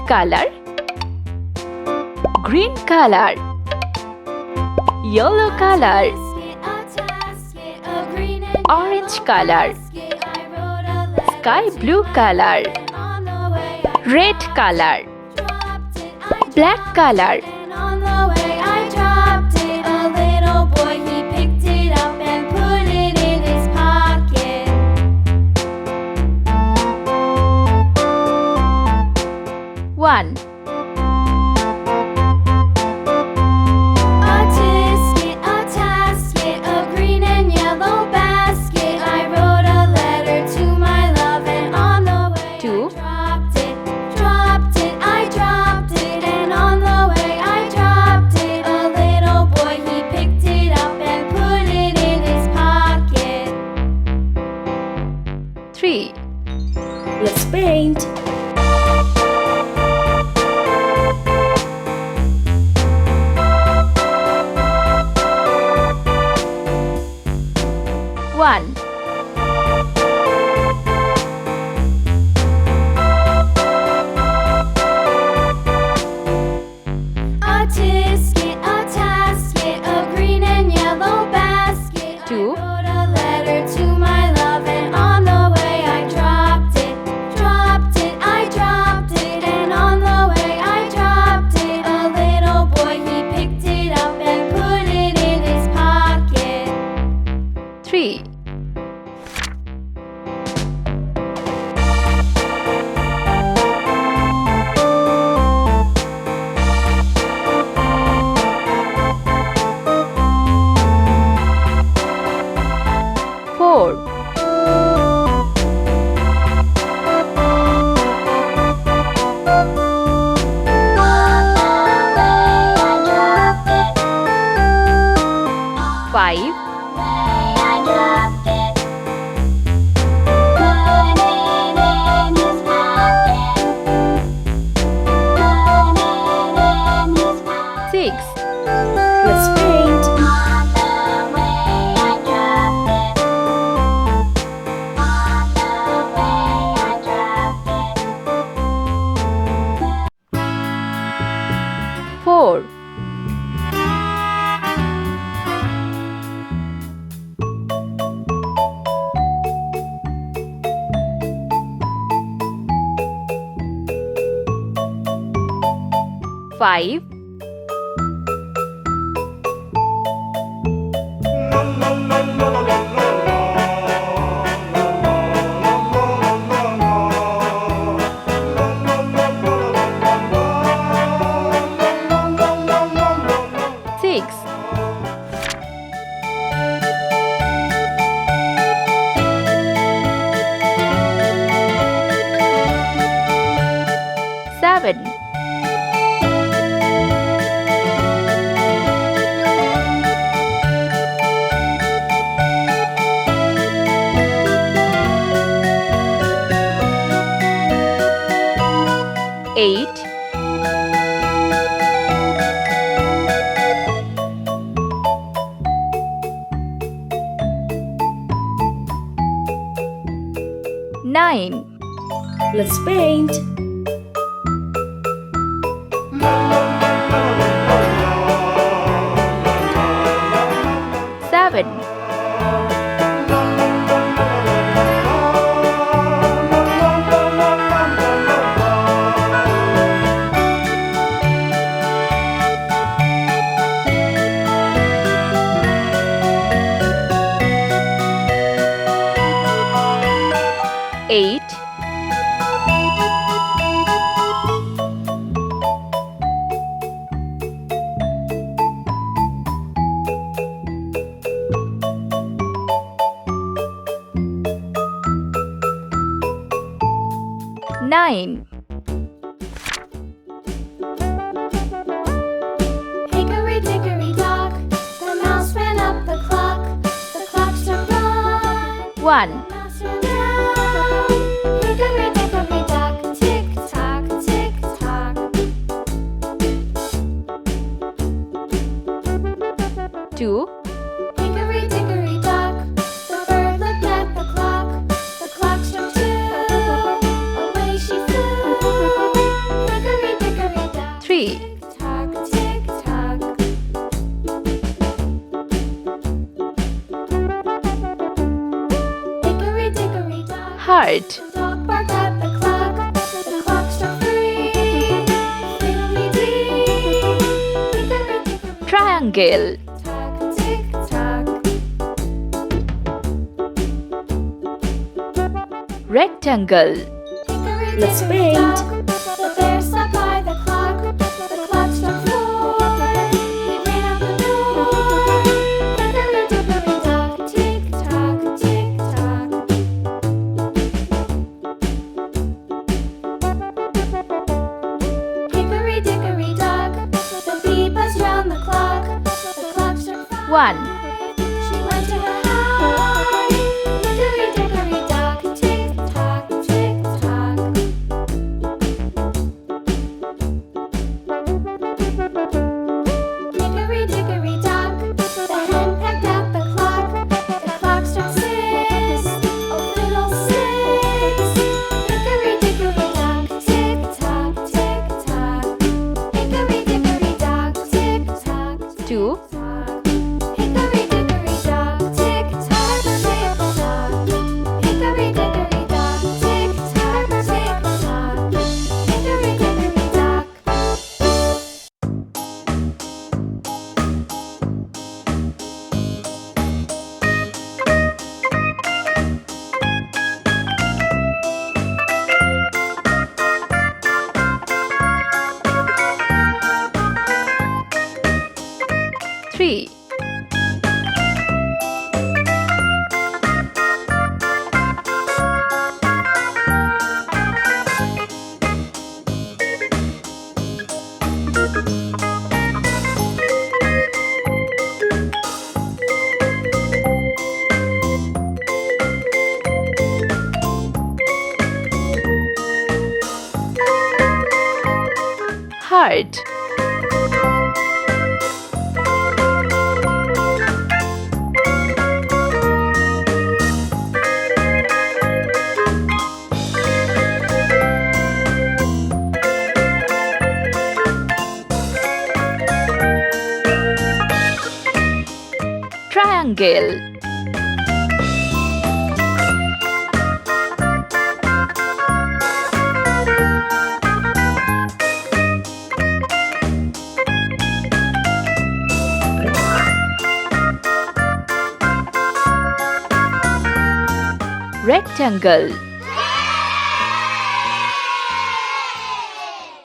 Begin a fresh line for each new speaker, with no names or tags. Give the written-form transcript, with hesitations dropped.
color, green color, yellow color, orange color, sky blue color, red color, black color. One.
A tasket, a green and yellow basket. I wrote a letter to my love, and on the way
Two.
I dropped it, and on the way I dropped it. A little boy, he picked it up and put it in his pocket.
3.
Let's paint.
One.
A tasket, a green and yellow basket.
Two.
I wrote a letter to my love, and on the way I dropped it. I dropped it, and on the way I dropped it. A little boy, he picked it up and put it in his pocket.
3. Four. Five. Six.
Let's paint.
Four. Five. Six. Seven. Eight. Nine.
Let's paint.
Seven. Eight. Nine.
Hickory dickory dock, the mouse ran up the clock struck one.
1.
Mouse ran down, hickory dickory dock, tick tock, tick tock.
2.
Hickory dickory dock, the bird looked at the clock struck 2. Away she flew, hickory
3,
Tock, tick tock. Hickory dickory dock.
heart,
The dog barked at the clock. The clock struck 3. Fiddly-dee. Hickory dickory
triangle,
tock, tick tock.
rectangle,
Hickory
Let's
dickory
paint.
dock. The bear sat by the clock. The clock struck 4. He ran out the door. Hickory dickory dock. Tick tock, tick tock. Hickory dickory dock. The bee buzzed round the clock. The clock struck 5.
1,
She went to her hive. Hickory dickory dock. Tick tock, tick tock. Hickory dickory dock. The hen pecked at the clock. The clock struck 6. Oh, fiddlesticks. Hickory dickory dock. Tick tock, tick tock. Hickory dickory dock. Tick tock,
2,
tock. Hickory dickory dock. Tick tock, tick tock. Hickory dickory dock. Tick tock, tick tock. Hickory dickory dock.
3, heart, triangle, rectangle,